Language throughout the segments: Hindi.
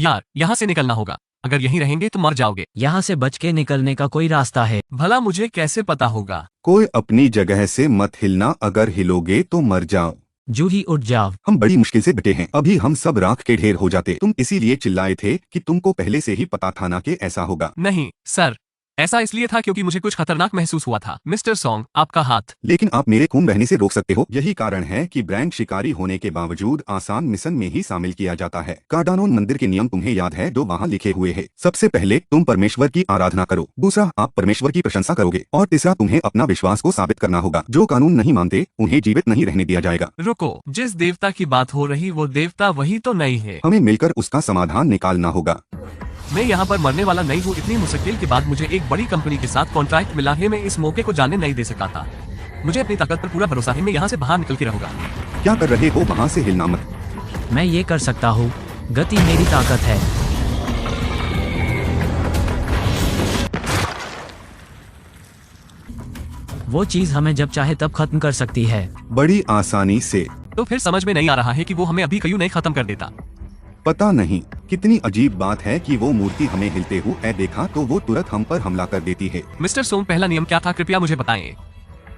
यार, यहाँ से निकलना होगा। अगर यहीं रहेंगे तो मर जाओगे। यहाँ से बच के निकलने का कोई रास्ता है? भला मुझे कैसे पता होगा? कोई अपनी जगह से मत हिलना, अगर हिलोगे तो मर जाओ। जूही उठ जाओ। हम बड़ी मुश्किल से बचे हैं, अभी हम सब राख के ढेर हो जाते। तुम इसीलिए चिल्लाए थे कि तुमको पहले से ही पता था ना कि ऐसा होगा। नहीं सर, ऐसा इसलिए था क्योंकि मुझे कुछ खतरनाक महसूस हुआ था। मिस्टर सॉन्ग, आपका हाथ। लेकिन आप मेरे खून बहने से रोक सकते हो। यही कारण है कि ब्रैंड शिकारी होने के बावजूद आसान मिशन में ही शामिल किया जाता है। कार्डानोन मंदिर के नियम तुम्हें याद है जो वहाँ लिखे हुए हैं? सबसे पहले तुम परमेश्वर की आराधना करो, दूसरा आप परमेश्वर की प्रशंसा करोगे, और तीसरा तुम्हें अपना विश्वास को साबित करना होगा। जो कानून नहीं मानते उन्हें जीवित नहीं रहने दिया जाएगा। रुको, जिस देवता की बात हो रही वो देवता वही तो नहीं है? हमें मिलकर उसका समाधान निकालना होगा। मैं यहाँ पर मरने वाला नहीं हूँ। इतनी मुश्किल के बाद मुझे एक बड़ी कंपनी के साथ कॉन्ट्रैक्ट मिला है। मैं इस मौके को जाने नहीं दे सका था। मुझे अपनी ताकत पर पूरा भरोसा है। मैं यहाँ से बाहर निकल के रहूंगा। क्या कर रहे हो? वहाँ से हिलना मत। मैं ये कर सकता हूँ, गति मेरी ताकत है। वो चीज हमें जब चाहे तब खत्म कर सकती है, बड़ी आसानी से। तो फिर समझ में नहीं आ रहा है कि वो हमें अभी क्यों नहीं खत्म कर देता। पता नहीं, कितनी अजीब बात है कि वो मूर्ति हमें हिलते हुए देखा तो वो तुरंत हम पर हमला कर देती है। मिस्टर सोम, पहला नियम क्या था, कृपया मुझे बताएं।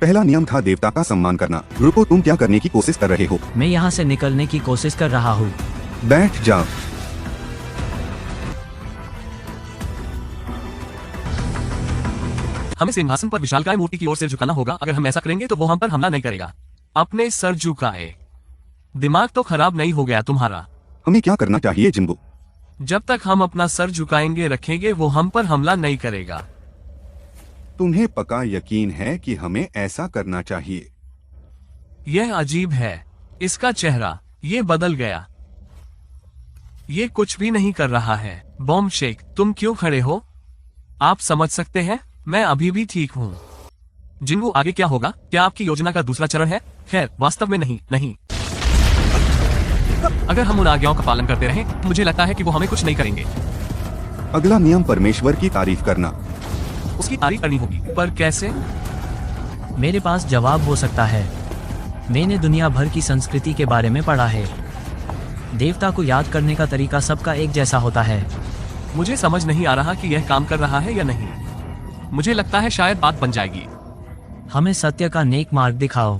पहला नियम था देवता का सम्मान करना। रुको, तुम क्या करने की कोशिश कर रहे हो? मैं यहाँ से निकलने की कोशिश कर रहा हूँ। बैठ जाओ। हमें सिंहासन पर विशालकाय मूर्ति की ओर सिर झुकाना होगा। अगर हम ऐसा करेंगे तो वो हम पर हमला नहीं करेगा। अपने सर झुकाए। दिमाग तो खराब नहीं हो गया तुम्हारा? हमें क्या करना चाहिए जिम्बो? जब तक हम अपना सर झुकाएंगे रखेंगे वो हम पर हमला नहीं करेगा। तुम्हें पक्का यकीन है कि हमें ऐसा करना चाहिए? यह अजीब है, इसका चेहरा ये बदल गया। ये कुछ भी नहीं कर रहा है। बॉम्ब शेक, तुम क्यों खड़े हो? आप समझ सकते हैं मैं अभी भी ठीक हूँ। जिन्गू, आगे क्या होगा? क्या आपकी योजना का दूसरा चरण है? खैर, वास्तव में नहीं। अगर हम उन आज्ञाओं का पालन करते रहें, मुझे लगता है कि वो हमें कुछ नहीं करेंगे। अगला नियम परमेश्वर की तारीफ करना। उसकी तारीफ करनी होगी, पर कैसे? मेरे पास जवाब हो सकता है। मैंने दुनिया भर की संस्कृति के बारे में पढ़ा है। देवता को याद करने का तरीका सबका एक जैसा होता है। मुझे समझ नहीं आ रहा कि यह काम कर रहा है या नहीं। मुझे लगता है शायद बात बन जाएगी। हमें सत्य का नेक मार्ग दिखाओ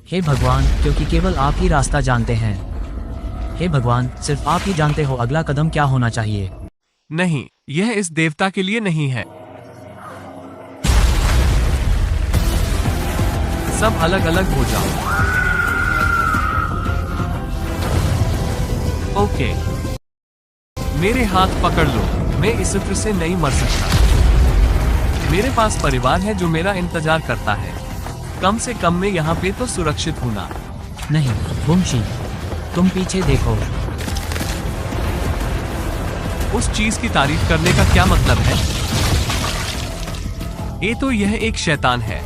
हे भगवान, क्योंकि केवल आप ही रास्ता जानते हैं। हे भगवान, सिर्फ आप ही जानते हो अगला कदम क्या होना चाहिए। नहीं, यह इस देवता के लिए नहीं है। सब अलग अलग हो जाओ। ओके, मेरे हाथ पकड़ लो। मैं इस चित्र से नहीं मर सकता। मेरे पास परिवार है जो मेरा इंतजार करता है। कम से कम मैं यहाँ पे तो सुरक्षित हूँ ना? नहीं बुमशी, तुम पीछे देखो। उस चीज की तारीफ करने का क्या मतलब है? ये तो यह एक शैतान है।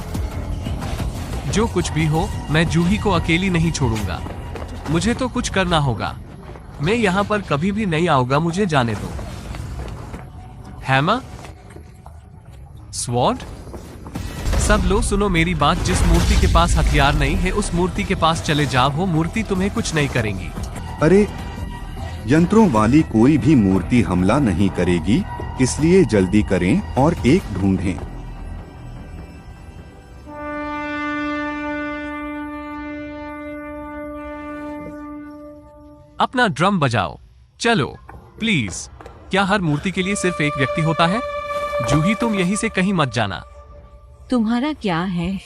जो कुछ भी हो, मैं जूही को अकेली नहीं छोड़ूंगा। मुझे तो कुछ करना होगा। मैं यहाँ पर कभी भी नहीं आऊंगा, मुझे जाने दो। हैमर, स्वॉर्ड, सब लोग सुनो मेरी बात। जिस मूर्ति के पास हथियार नहीं है उस मूर्ति के पास चले जाओ। वो मूर्ति तुम्हें कुछ नहीं करेंगी। अरे, यंत्रों वाली कोई भी मूर्ति हमला नहीं करेगी, इसलिए जल्दी करें और एक ढूंढें। अपना ड्रम बजाओ। चलो प्लीज। क्या हर मूर्ति के लिए सिर्फ एक व्यक्ति होता है? जूही, तुम यहीं से कहीं मत जाना। तुम्हारा क्या है?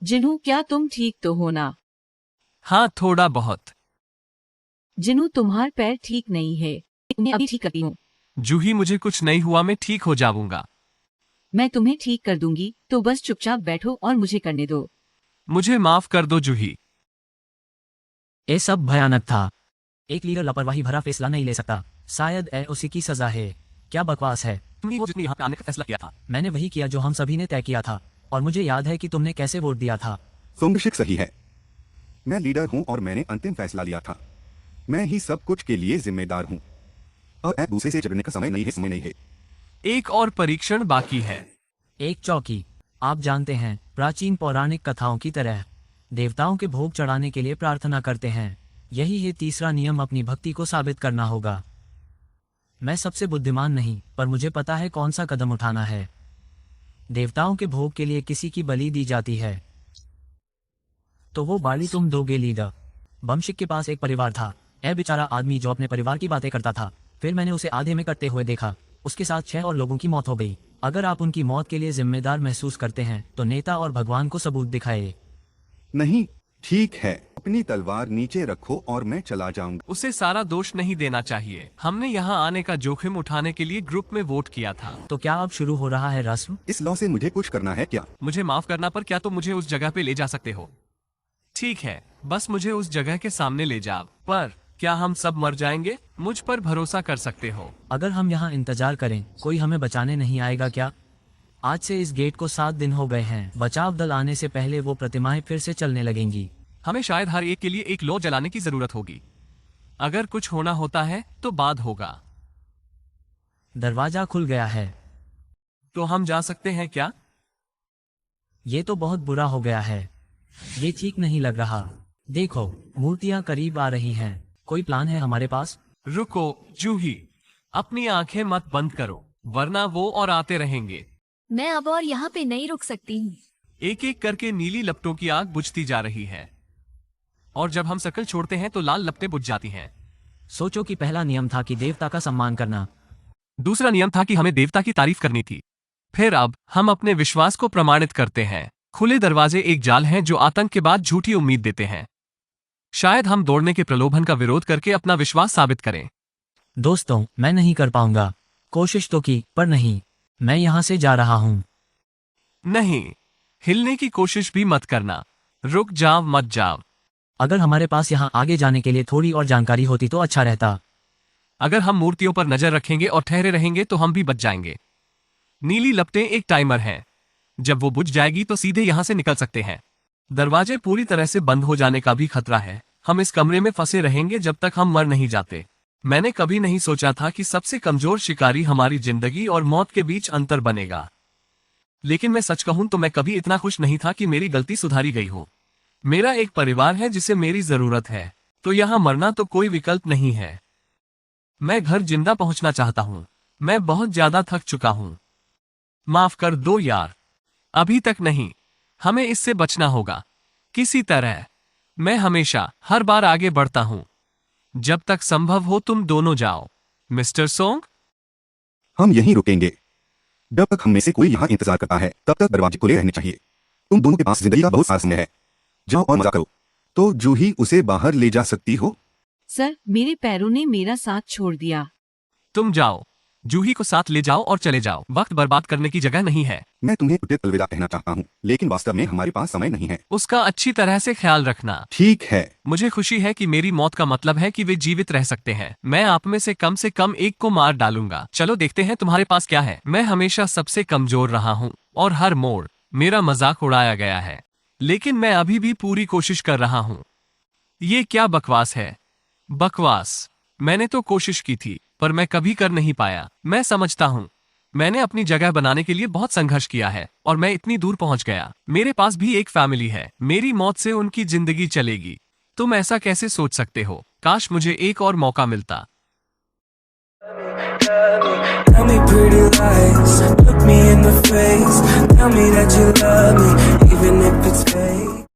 जिन्हू, क्या तुम ठीक तो हो ना? हाँ, थोड़ा बहुत। जिन्हू, तुम्हार पैर ठीक नहीं है। मैं अभी ठीक करती हूँ। जूही, मुझे कुछ नहीं हुआ, मैं ठीक हो जाऊंगा। मैं तुम्हें ठीक कर दूंगी, तो बस चुपचाप बैठो और मुझे करने दो। मुझे माफ कर दो जूही। ये सब भयानक था। एक लीडर लापरवाही भरा फैसला नहीं ले सकता। शायद उसी की सजा है। क्या बकवास है। तुमने वो जितनी यहाँ पे आने का फैसला किया था। मैंने वही किया जो हम सभी ने तय किया था, और मुझे याद है कि तुमने कैसे वोट दिया था। सोंगशिक सही है। मैं लीडर हूँ और मैंने अंतिम फैसला लिया था। मैं ही सब कुछ के लिए जिम्मेदार हूँ। अब एक दूसरे से झगड़ने का समय नहीं है। एक और परीक्षण बाकी है। एक चौकी। आप जानते हैं, प्राचीन पौराणिक कथाओं की तरह देवताओं के भोग चढ़ाने के लिए प्रार्थना करते हैं। यही है तीसरा नियम, अपनी भक्ति को साबित करना होगा। मैं सबसे बुद्धिमान नहीं, पर मुझे पता है कौन सा कदम उठाना है। देवताओं के भोग के लिए किसी की बलि दी जाती है, तो वो बलि तुम दोगे लीडर। बमशिक के पास एक परिवार था। यह बेचारा आदमी जो अपने परिवार की बातें करता था। फिर मैंने उसे आधे में कटते हुए देखा। उसके साथ 6 और लोगों की मौत हो गई। अगर आप उनकी मौत के लिए जिम्मेदार महसूस करते हैं तो नेता और भगवान को सबूत दिखाए। नहीं, ठीक है, अपनी तलवार नीचे रखो और मैं चला जाऊंगा। उसे सारा दोष नहीं देना चाहिए। हमने यहाँ आने का जोखिम उठाने के लिए ग्रुप में वोट किया था। तो क्या अब शुरू हो रहा है रस्म? इस लॉ से मुझे कुछ करना है क्या? मुझे माफ करना, पर क्या तुम मुझे उस जगह पे ले जा सकते हो? ठीक है, बस मुझे उस जगह के सामने ले जाओ। पर क्या हम सब मर जाएंगे? मुझ पर भरोसा कर सकते हो। अगर हम यहाँ इंतजार करें, कोई हमें बचाने नहीं आएगा क्या? आज से इस गेट को 7 दिन हो गए हैं। बचाव दल आने से पहले वो प्रतिमाएं फिर से चलने लगेंगी। हमें शायद हर एक के लिए एक लौ जलाने की जरूरत होगी। अगर कुछ होना होता है तो बाद होगा। दरवाजा खुल गया है। तो हम जा सकते हैं क्या? ये तो बहुत बुरा हो गया है। ये ठीक नहीं लग रहा। देखो, मूर्तियां करीब आ रही हैं। कोई प्लान है हमारे पास? रुको जूही, अपनी आंखें मत बंद करो, वरना वो और आते रहेंगे। मैं अब और यहाँ पे नहीं रुक सकती हूँ। एक एक करके नीली लपटों की आग बुझती जा रही है, और जब हम सर्कल छोड़ते हैं तो लाल लपटें बुझ जाती हैं। सोचो कि पहला नियम था कि देवता का सम्मान करना। दूसरा नियम था कि हमें देवता की तारीफ करनी थी। फिर अब हम अपने विश्वास को प्रमाणित करते हैं। खुले दरवाजे एक जाल हैं जो आतंक के बाद झूठी उम्मीद देते हैं। शायद हम दौड़ने के प्रलोभन का विरोध करके अपना विश्वास साबित करें। दोस्तों, मैं नहीं कर पाऊंगा। कोशिश तो की, पर नहीं। मैं यहाँ से जा रहा हूँ। नहीं, हिलने की कोशिश भी मत करना। रुक जाओ, मत जाओ। अगर हमारे पास यहाँ आगे जाने के लिए थोड़ी और जानकारी होती तो अच्छा रहता। अगर हम मूर्तियों पर नजर रखेंगे और ठहरे रहेंगे तो हम भी बच जाएंगे। नीली लपटें एक टाइमर हैं। जब वो बुझ जाएगी तो सीधे यहाँ से निकल सकते हैं। दरवाजे पूरी तरह से बंद हो जाने का भी खतरा है। हम इस कमरे में फंसे रहेंगे जब तक हम मर नहीं जाते। मैंने कभी नहीं सोचा था कि सबसे कमजोर शिकारी हमारी जिंदगी और मौत के बीच अंतर बनेगा। लेकिन मैं सच कहूं तो मैं कभी इतना खुश नहीं था कि मेरी गलती सुधारी गई हो। मेरा एक परिवार है जिसे मेरी जरूरत है, तो यहाँ मरना तो कोई विकल्प नहीं है। मैं घर जिंदा पहुंचना चाहता हूँ। मैं बहुत ज्यादा थक चुका हूँ। माफ कर दो यार, अभी तक नहीं। हमें इससे बचना होगा किसी तरह। मैं हमेशा हर बार आगे बढ़ता हूँ। जब तक संभव हो तुम दोनों जाओ। मिस्टर सोंग, हम यहीं रुकेंगे। जब तक हम में से कोई यहाँ इंतजार करता है तब तक दरवाजे खुले रहने चाहिए। तुम दोनों के पास जिंदगी का बहुत सारा समय है। जाओ और मजा करो। तो जूही, उसे बाहर ले जा सकती हो? सर, मेरे पैरों ने मेरा साथ छोड़ दिया। तुम जाओ, जूही को साथ ले जाओ और चले जाओ। वक्त बर्बाद करने की जगह नहीं है। मैं तुम्हें उचित अलविदा कहना चाहता हूँ, लेकिन वास्तव में हमारे पास समय नहीं है। उसका अच्छी तरह से ख्याल रखना। ठीक है। मुझे खुशी है कि मेरी मौत का मतलब है कि वे जीवित रह सकते हैं। मैं आप में से कम एक को मार डालूंगा। चलो देखते हैं तुम्हारे पास क्या है। मैं हमेशा सबसे कमजोर रहा हूँ और हर मोड़ मेरा मजाक उड़ाया गया है, लेकिन मैं अभी भी पूरी कोशिश कर रहा हूँ। ये क्या बकवास है? बकवास। मैंने तो कोशिश की थी, पर मैं कभी कर नहीं पाया। मैं समझता हूँ मैंने अपनी जगह बनाने के लिए बहुत संघर्ष किया है और मैं इतनी दूर पहुंच गया। मेरे पास भी एक फैमिली है। मेरी मौत से उनकी जिंदगी चलेगी। तुम ऐसा कैसे सोच सकते हो? काश मुझे एक और मौका मिलता। Tell me pretty lies, look me in the face, tell me that you love me, even if it's